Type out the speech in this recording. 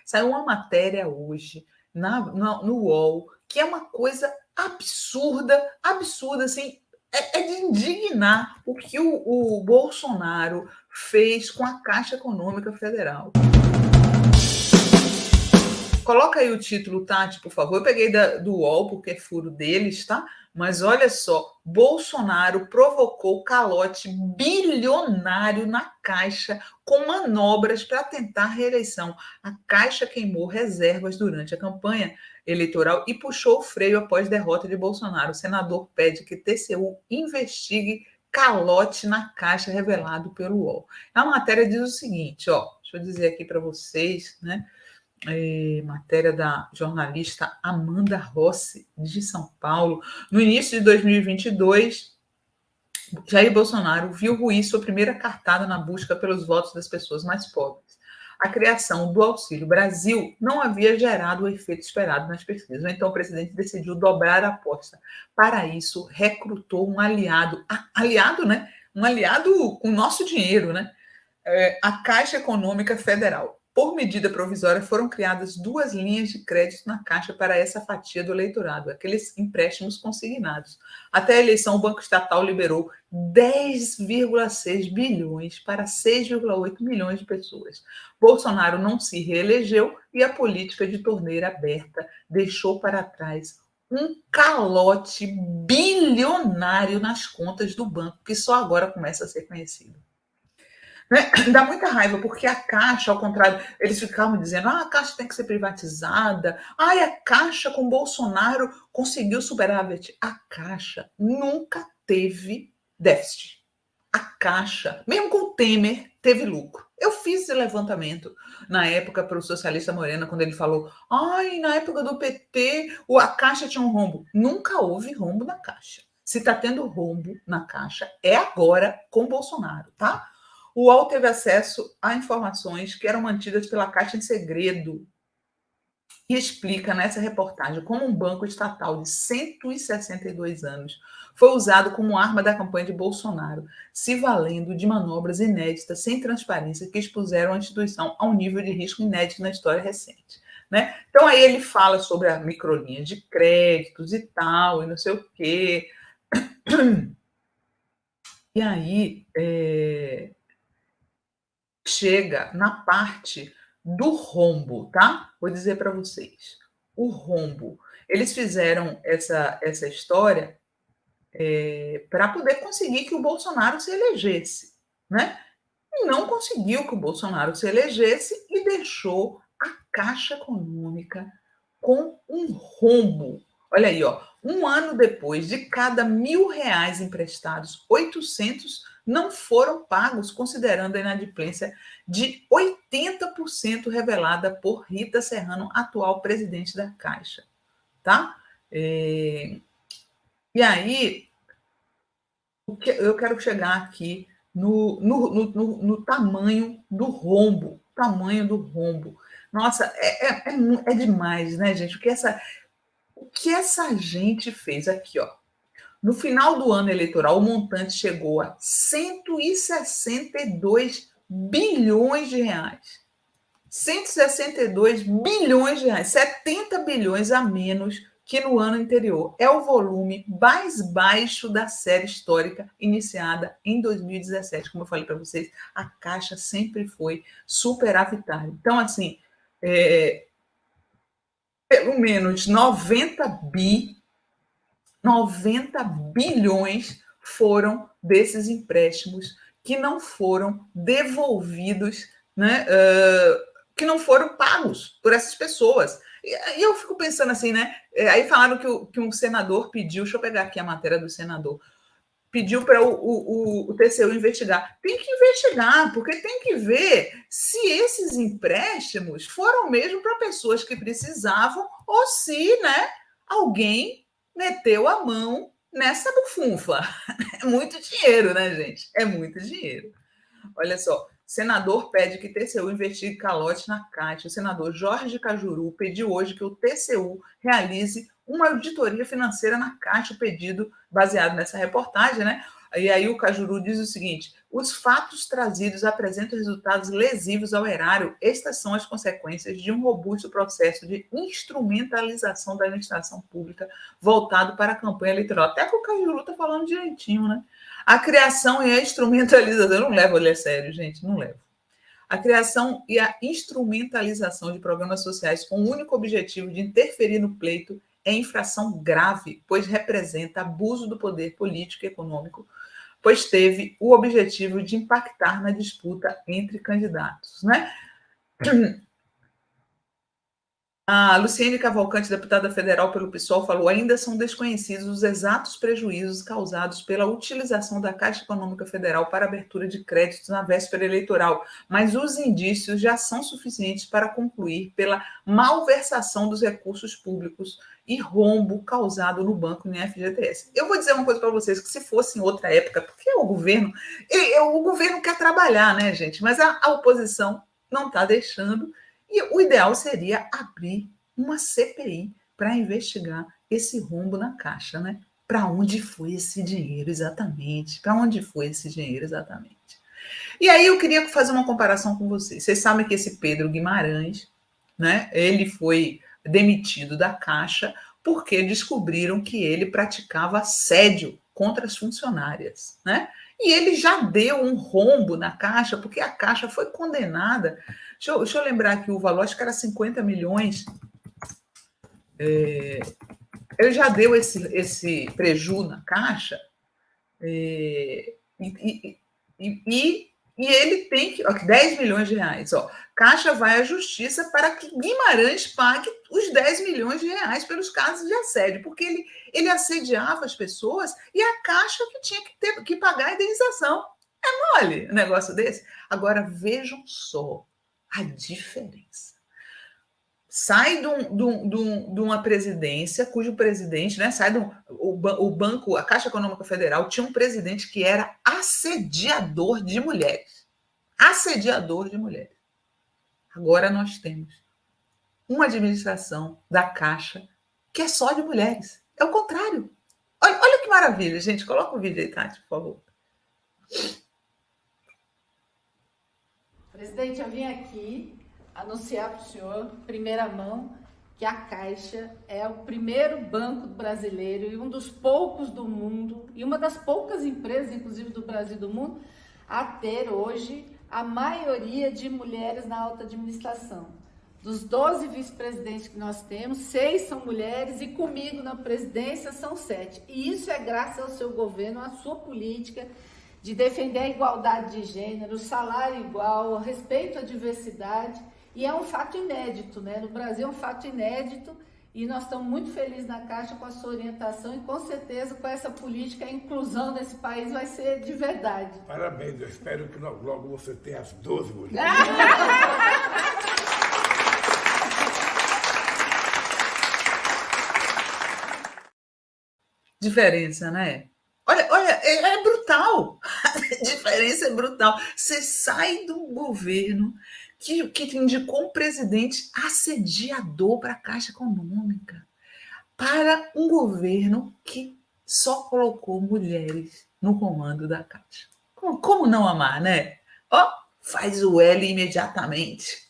Saiu uma matéria hoje no UOL, que é uma coisa absurda, absurda, assim, é de indignar o que o Bolsonaro fez com a Caixa Econômica Federal. Coloca aí o título, Tati, por favor. Eu peguei do UOL, porque é furo deles, tá? Mas olha só, Bolsonaro provocou calote bilionário na Caixa com manobras para tentar reeleição. A Caixa queimou reservas durante a campanha eleitoral e puxou o freio após derrota de Bolsonaro. O senador pede que TCU investigue calote na Caixa revelado pelo UOL. A matéria diz o seguinte, ó, deixa eu dizer aqui para vocês, né? Matéria da jornalista Amanda Rossi, de São Paulo. No início de 2022, Jair Bolsonaro viu ruir sua primeira cartada na busca pelos votos das pessoas mais pobres. A criação do Auxílio Brasil não havia gerado o efeito esperado nas pesquisas. Então, o presidente decidiu dobrar a aposta. Para isso, recrutou um aliado, né? Um aliado com o nosso dinheiro, né? A Caixa Econômica Federal. Por medida provisória, foram criadas 2 linhas de crédito na Caixa para essa fatia do eleitorado, aqueles empréstimos consignados. Até a eleição, o Banco Estatal liberou 10,6 bilhões para 6,8 milhões de pessoas. Bolsonaro não se reelegeu e a política de torneira aberta deixou para trás um calote bilionário nas contas do banco, que só agora começa a ser conhecido. Né? Dá muita raiva, porque a Caixa, ao contrário, eles ficavam dizendo: a Caixa tem que ser privatizada, a Caixa com Bolsonaro conseguiu superávit. A Caixa nunca teve déficit. A Caixa, mesmo com o Temer, teve lucro. Eu fiz esse levantamento na época para o socialista Morena, quando ele falou: na época do PT, a Caixa tinha um rombo. Nunca houve rombo na Caixa. Se está tendo rombo na Caixa, é agora com Bolsonaro, tá? O UOL teve acesso a informações que eram mantidas pela Caixa em segredo e explica nessa reportagem como um banco estatal de 162 anos foi usado como arma da campanha de Bolsonaro, se valendo de manobras inéditas, sem transparência, que expuseram a instituição a um nível de risco inédito na história recente. Né? Então, aí ele fala sobre a microlinha de créditos e tal, e não sei o quê. E aí, chega na parte do rombo, tá? Vou dizer para vocês. O rombo. Eles fizeram essa história para poder conseguir que o Bolsonaro se elegesse, né? E não conseguiu que o Bolsonaro se elegesse e deixou a Caixa Econômica com um rombo. Olha aí, ó, um ano depois, de cada R$ 1.000 emprestados, 800 não foram pagos, considerando a inadimplência de 80% revelada por Rita Serrano, atual presidente da Caixa. Tá? E aí, eu quero chegar aqui no tamanho do rombo. Tamanho do rombo. Nossa, é demais, né, gente? O que essa gente fez aqui, ó. No final do ano eleitoral, o montante chegou a 162 bilhões de reais. 162 bilhões de reais, 70 bilhões a menos que no ano anterior. É o volume mais baixo da série histórica iniciada em 2017. Como eu falei para vocês, a Caixa sempre foi superavitária. Então, assim, pelo menos 90 bilhões foram desses empréstimos que não foram devolvidos, né, que não foram pagos por essas pessoas. E eu fico pensando assim, né? Aí falaram que um senador pediu, deixa eu pegar aqui a matéria do senador, pediu para o TCU investigar. Tem que investigar, porque tem que ver se esses empréstimos foram mesmo para pessoas que precisavam ou se, né, alguém meteu a mão nessa bufunfa. É muito dinheiro, né, gente? É muito dinheiro. Olha só, senador pede que TCU investigue calote na Caixa. O senador Jorge Cajuru pediu hoje que o TCU realize uma auditoria financeira na Caixa, o pedido baseado nessa reportagem, né? E aí o Cajuru diz o seguinte: os fatos trazidos apresentam resultados lesivos ao erário. Estas são as consequências de um robusto processo de instrumentalização da administração pública voltado para a campanha eleitoral. Até que o Cajuru está falando direitinho, né? A criação e a instrumentalização. Eu não levo ele a sério, gente, não levo. A criação e a instrumentalização de programas sociais com o único objetivo de interferir no pleito é infração grave, pois representa abuso do poder político e econômico, pois teve o objetivo de impactar na disputa entre candidatos, né? A Luciene Cavalcante, deputada federal pelo PSOL, falou: ainda são desconhecidos os exatos prejuízos causados pela utilização da Caixa Econômica Federal para abertura de créditos na véspera eleitoral, mas os indícios já são suficientes para concluir pela malversação dos recursos públicos e rombo causado no banco e no FGTS. Eu vou dizer uma coisa para vocês, que se fosse em outra época, porque o governo quer trabalhar, né, gente? Mas a oposição não está deixando. E o ideal seria abrir uma CPI para investigar esse rombo na Caixa, né? Para onde foi esse dinheiro exatamente? Para onde foi esse dinheiro exatamente? E aí eu queria fazer uma comparação com vocês. Vocês sabem que esse Pedro Guimarães, né? Ele foi demitido da Caixa porque descobriram que ele praticava assédio contra as funcionárias, né? E ele já deu um rombo na Caixa, porque a Caixa foi condenada. Deixa eu lembrar que o valor, acho que era 50 milhões. Ele já deu esse preju na Caixa. E ele tem que... Ó, 10 milhões de reais. Ó, Caixa vai à justiça para que Guimarães pague os 10 milhões de reais pelos casos de assédio, porque ele assediava as pessoas e a Caixa que tinha que pagar a indenização. É mole um negócio desse? Agora, vejam só a diferença. Sai de uma presidência cujo presidente, né, o banco, a Caixa Econômica Federal tinha um presidente que era assediador de mulheres. Assediador de mulheres. Agora nós temos uma administração da Caixa que é só de mulheres. É o contrário. Olha que maravilha, gente. Coloca o vídeo aí, Tati, por favor. Presidente, eu vim aqui anunciar para o senhor, primeira mão, que a Caixa é o primeiro banco brasileiro e um dos poucos do mundo, e uma das poucas empresas, inclusive do Brasil e do mundo, a ter hoje a maioria de mulheres na alta administração. Dos 12 vice-presidentes que nós temos, 6 são mulheres e comigo na presidência são 7. E isso é graças ao seu governo, à sua política de defender a igualdade de gênero, o salário igual, o respeito à diversidade. E é um fato inédito, né? No Brasil é um fato inédito e nós estamos muito felizes na Caixa com a sua orientação e com certeza com essa política a inclusão desse país vai ser de verdade. Parabéns, eu espero que logo você tenha as 12 mulheres. Diferença, né? Olha, é brutal. A diferença é brutal. Você sai do governo que indicou um presidente assediador para a Caixa Econômica, para um governo que só colocou mulheres no comando da Caixa. Como não amar, né? Ó, faz o L imediatamente.